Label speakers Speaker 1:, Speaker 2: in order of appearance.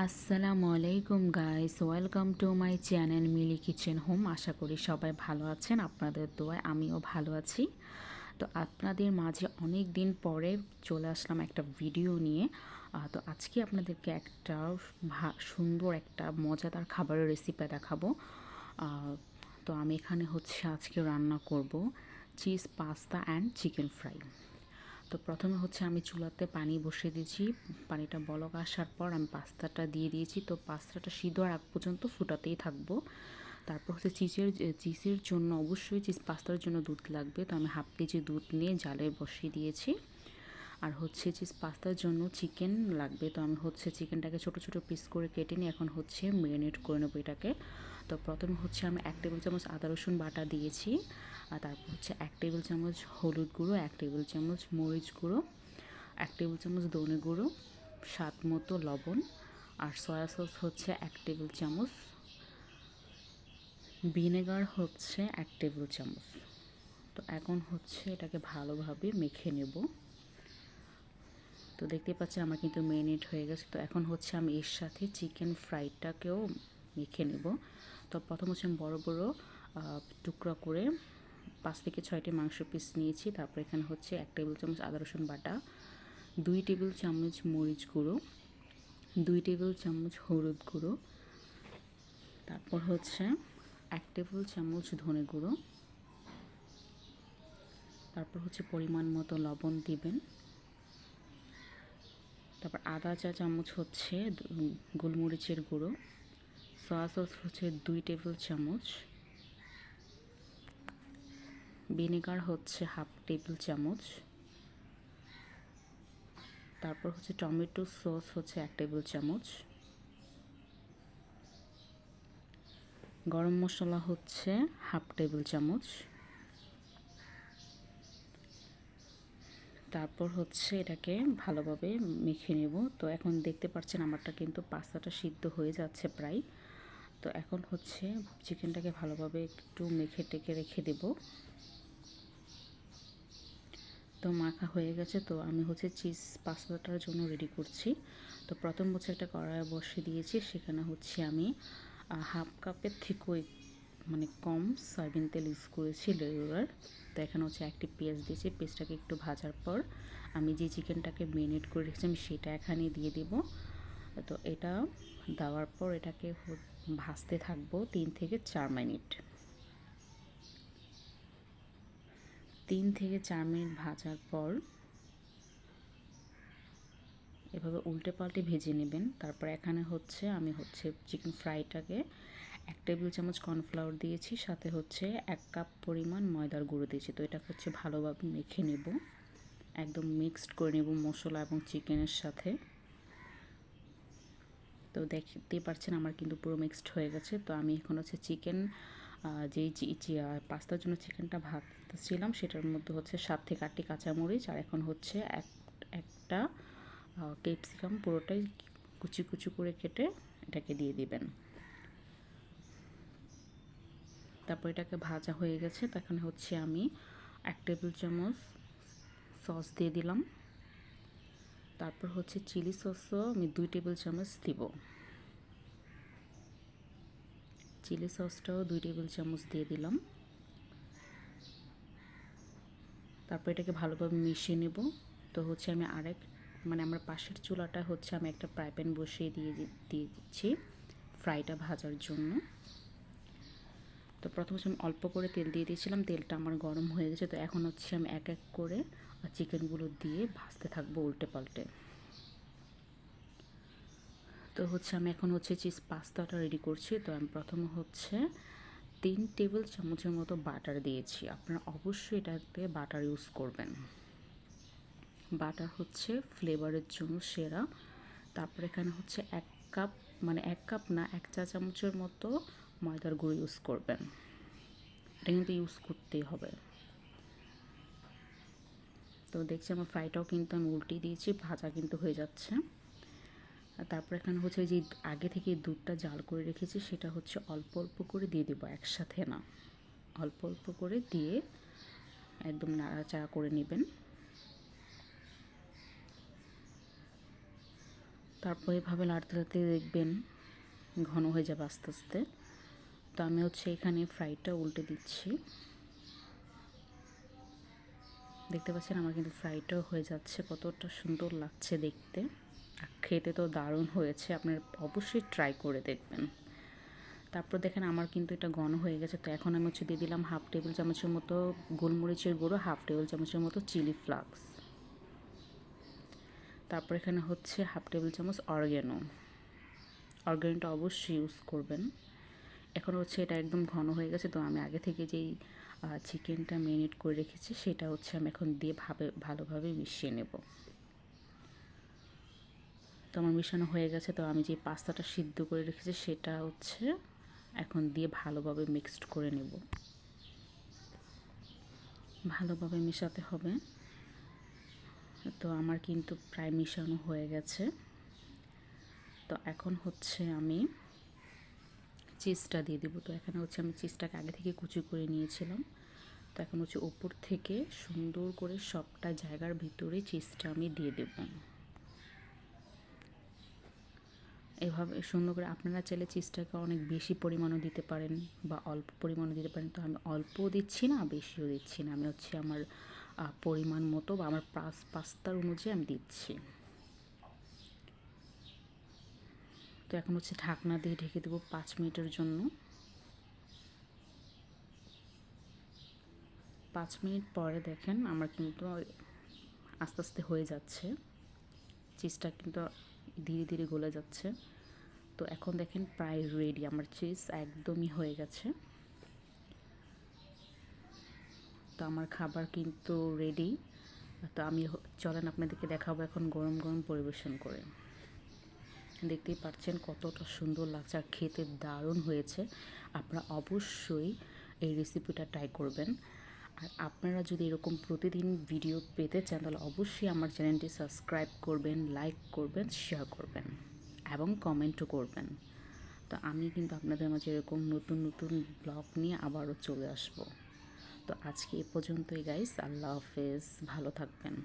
Speaker 1: আসসালামু আলাইকুম guys, welcome to my channel Mili kitchen home. আশা করি সবাই ভালো আছেন। আপনাদের দোয়ায় আমিও ভালো আছি। তো আপনাদের মাঝে অনেক দিন পরে চলে আসলাম একটা ভিডিও নিয়ে। তো আজকে আপনাদেরকে একটা সুন্দর একটা মজাদার খাবারের রেসিপি দেখাবো। তো আমি এখানে আজকে রান্না করব cheese pasta and chicken fry. তো প্রথমে আমি চুলাতে পানি বসিয়ে দিয়েছি। পানিটা বলক আসার পর আমি পাস্তাটা দিয়ে দিয়েছি। তো পাস্তাটা সিদ্ধ হওয়ার আগ পর্যন্ত ফুটাতেই থাকবো। তারপর চিজের জন্য অবশ্যই চিজ পাস্তার জন্য দুধ লাগবে। তো আমি হাফ কেজি দুধ নিয়ে জালে বসিয়ে দিয়েছি। আর চিজ পাস্তার জন্য চিকেন লাগবে। তো আমি চিকেনটাকে ছোট ছোট পিস করে কেটে নিয়ে এখন ম্যারিনেট করে নেবো এটাকে। তো প্রথমে আমি 1 টেবিল চামচ আদা রসুন বাটা দিয়েছি। আর তারপর 1 টেবিল চামচ হলুদ গুঁড়ো, 1 টেবিল চামচ মরিচ গুঁড়ো, 1 টেবিল চামচ ধনে গুঁড়ো, স্বাদ মতো লবণ, আর সয়া সস 1 টেবিল চামচ, ভিনেগার 1 টেবিল চামচ। তো এখন এটাকে ভালোভাবে মেখে নেব। তো দেখতে পাচ্ছি আমার কিন্তু ম্যারিনেট হয়ে গেছে। তো এখন আমি এর সাথে চিকেন ফ্রাইটাকেও মেখে নেব। তো প্রথম আমি বড় বড় টুকরা করে 5 থেকে 6টি মাংস পিস নিয়েছি। তারপর এখানে 1 টেবিল চামচ আদা রসুন বাটা, 2 টেবিল চামচ মরিচ গুঁড়ো, 2 টেবিল চামচ হলুদ গুঁড়ো, তারপর 1 টেবিল চামচ ধনে গুঁড়ো, তারপর পরিমাণ মতো লবণ দিবেন। তারপর আধা চা চামচ গোলমরিচের গুঁড়ো, সয়া সস 2 টেবিল চামচ, ভিনেগার হাফ টেবিল চামচ, তারপর টমেটো সস 1 টেবিল চামচ, গরম মশলা হাফ টেবিল চামচ। তারপর এটাকে ভালোভাবে মেখে নেব। তো এখন দেখতে পাচ্ছেন আমারটা কিন্তু পাস্তাটা সিদ্ধ হয়ে যাচ্ছে প্রায়। তো এখন চিকেনটাকে ভালোভাবে একটু মেখে টেকে রেখে দেব। তো মাখা হয়ে গেছে। তো আমি চিজ পাস্তাটার জন্য রেডি করছি। তো প্রথম একটা কড়াই বসিয়ে দিয়েছি। সেখানে আমি হাফ কাপের থেকেও কম সয়াবিন তেল ইউজ করেছি রেগুলার। তো এখানে একটি পেঁয়াজ দিয়েছি। পেঁয়াজটাকে একটু ভাজার পর আমি যে চিকেনটাকে ম্যারিনেট করে রেখেছি আমি সেটা এখানে দিয়ে দেব। তো এটা দেওয়ার পর এটাকে ভাজতে থাকবো 3 থেকে 4 মিনিট। 3 থেকে 4 মিনিট ভাজার পর এভাবে উল্টে পাল্টে ভেজে নেবেন। তারপর এখানে আমি চিকেন ফ্রাইটাকে 1 টেবিল চামচ কর্নফ্লাওয়ার দিয়েছি, সাথে 1 কাপ পরিমাণ ময়দার গুঁড়ো দিয়েছি। তো এটা ভালোভাবে মেখে নেব, একদম মিক্সড করে নেব মশলা এবং চিকেনের সাথে। তো দেখতেই পাচ্ছেন আমার কিন্তু পুরো মিক্সড হয়ে গেছে। তো আমি এখন চিকেন যেই পাস্তার জন্য চিকেনটা ভাজতেছিলাম সেটার মধ্যে 7 থেকে 8টি কাঁচামরিচ আর এখন একটা ক্যাপসিকাম পুরোটাই কুচি কুচি করে কেটে এটাকে দিয়ে দিবেন। তারপর এটাকে ভাজা হয়ে গেছে। তখন আমি 1 টেবিল চামচ সস দিয়ে দিলাম। তারপর চিলি সসও আমি 2 টেবিল চামচ দিব। চিলি সসটাও 2 টেবিল চামচ দিয়ে দিলাম। তারপর এটাকে ভালোভাবে মিশিয়ে নেব। তো আমি আমার পাশের চুলাটা আমি একটা ফ্রাই প্যান বসিয়ে দিয়ে দিচ্ছি ফ্রাইটা ভাজার জন্য। তো প্রথমে আমি অল্প করে তেল দিয়ে দিয়েছিলাম। তেলটা আমার গরম হয়ে গেছে। তো এখন আমি এক এক করে চিকেনগুলো দিয়ে ভাজতে থাকবো উল্টে পাল্টে। তো আমি এখন চিজ পাস্তাটা রেডি করছি। তো আমি প্রথমে 3 টেবিল চামচের মতো বাটার দিয়েছি। আপনারা অবশ্যই এটাতে বাটার ইউজ করবেন। বাটার ফ্লেভারের জন্য সেরা। তারপর এখানে 1 কাপ 1 কাপ না 1 চা চামচের মতো ময়দার গুঁড়ো ইউজ করবেন। এটা কিন্তু ইউজ করতেই হবে। তো দেখছি আমার ফ্রাইটাও কিন্তু আমি উল্টে দিয়েছি, ভাজা কিন্তু হয়ে যাচ্ছে। আর তারপর এখানে যে আগে থেকে দুধটা জাল করে রেখেছি সেটা অল্প অল্প করে দিয়ে দেবো, একসাথে না, অল্প অল্প করে দিয়ে একদম নাড়াচাড়া করে নেবেন। তারপর এভাবে লাড়তে লাড়তে দেখবেন ঘন হয়ে যাবে আস্তে আস্তে। তো আমি হচ্ছে এখানে ফ্রাইটা উল্টে দিচ্ছি। দেখতে পাচ্ছেন আমার কিন্তু ফ্রাইটাও হয়ে যাচ্ছে, কতটা সুন্দর লাগছে দেখতে, আর খেতে তো দারুণ হয়েছে। আপনারা অবশ্যই ট্রাই করে দেখবেন। তারপর দেখেন আমার কিন্তু এটা ঘন হয়ে গেছে। তো এখন আমি হচ্ছে দিয়ে দিলাম 1/2 টেবিল চামচের মতো গোলমরিচের গুঁড়ো, 1/2 টেবিল চামচের মতো চিলি ফ্লাক্স। তারপর এখানে হচ্ছে 1/2 টেবিল চামচ অর্গ্যানোটা অবশ্যই ইউজ করবেন। এখন হচ্ছে এটা একদম ঘন হয়ে গেছে। তো আমি আগে থেকে যেই চিকেনটা ম্যারিনেট করে রেখেছি সেটা হচ্ছে আমি এখন দিয়ে ভালোভাবে মিশিয়ে নেব। তো আমার মিশানো হয়ে গেছে। তো আমি যে পাস্তাটা সিদ্ধ করে রেখেছি সেটা হচ্ছে এখন দিয়ে ভালোভাবে মিক্সড করে নেব। ভালোভাবে মেশাতে হবে। তো আমার কিন্তু প্রায় মিশানো হয়ে গেছে। তো এখন হচ্ছে আমি চিজটা দিয়ে দেবো। তো এখানে হচ্ছে আমি চিজটাকে আগে থেকে কুচি করে নিয়েছিলাম। তো এখন হচ্ছে উপর থেকে সুন্দর করে সবটা জায়গার ভিতরে চিজটা আমি দিয়ে দেব। এভাবে সুন্দর করে আপনারা চাইলে চিজটাকে অনেক বেশি পরিমাণও দিতে পারেন বা অল্প পরিমাণও দিতে পারেন। তো আমি অল্পও দিচ্ছি না, বেশিও দিচ্ছি না, আমি হচ্ছে আমার পরিমাণ মতো বা আমার পাস্তার অনুযায়ী আমি দিচ্ছি। তো এখন হচ্ছে ঢাকনা দিয়ে ঢেকে দেবো 5 মিনিটের জন্য। 5 মিনিট পরে দেখেন আমার কিন্তু আস্তে আস্তে হয়ে যাচ্ছে, চিজটা কিন্তু ধীরে ধীরে গলে যাচ্ছে। তো এখন দেখেন প্রায় রেডি, আমার চিজ একদমই হয়ে গেছে। তো আমার খাবার কিন্তু রেডি। তো আমি চলেন আপনাদেরকে দেখাবো এখন গরম গরম পরিবেশন করে। দেখতেই পাচ্ছেন কতটা সুন্দর লাগছে আর খেতে দারুণ হয়েছে। আপনারা অবশ্যই এই রেসিপিটা ট্রাই করবেন। আর আপনারা যদি এরকম প্রতিদিন ভিডিও পেতে চান তাহলে অবশ্যই আমার চ্যানেলটি সাবস্ক্রাইব করবেন, লাইক করবেন, শেয়ার করবেন এবং কমেন্টও করবেন। তো আমি কিন্তু আপনাদের মাঝে এরকম নতুন নতুন ব্লগ নিয়ে আবারও চলে আসব। তো আজকে এ পর্যন্তই গাইস, আল্লাহ হাফেজ, ভালো থাকবেন।